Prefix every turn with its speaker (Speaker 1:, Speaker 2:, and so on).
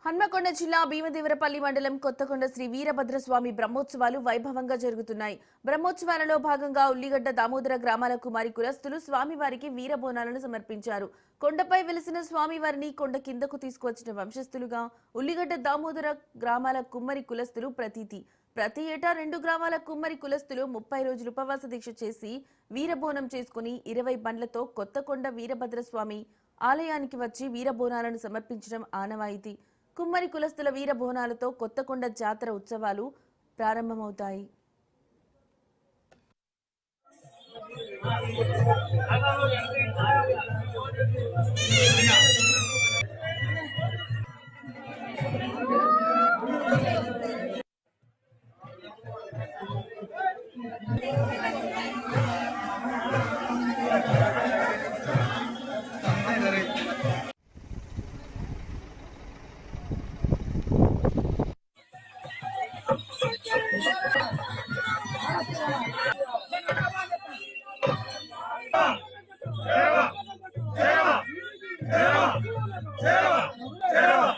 Speaker 1: హన్మకొండ జిల్లా భీమదేవరపల్లి మండలం కొత్తకొండ శ్రీ వీరభద్రస్వామి బ్రహ్మోత్సవాలు వైభవంగా జరుగుతున్నాయి. బ్రహ్మోత్సవాలలో భాగంగా ఉల్లిగడ్డ దామోదర గ్రామాల కుమారి కులస్తులు స్వామివారికి వీరబోనాలను సమర్పించారు. కొండపై వెలిసిన స్వామివారిని కొండ కిందకు తీసుకువచ్చిన వంశస్థులుగా ఉల్లిగడ్డ దామోదర గ్రామాల కుమ్మరి కులస్తులు ప్రతీతి. ప్రతి ఏటా 2 గ్రామాల కుమ్మరి కులస్తులు 30 రోజులు ఉపవాస దీక్ష చేసి వీరబోనం చేసుకుని 20 బండ్లతో కొత్తకొండ వీరభద్రస్వామి ఆలయానికి వచ్చి వీరబోనాలను సమర్పించడం ఆనవాయితీ. కుమ్మరి కులస్తుల వీరబోనాలతో కొత్తకొండ జాతర ఉత్సవాలు ప్రారంభమవుతాయి.
Speaker 2: Zero.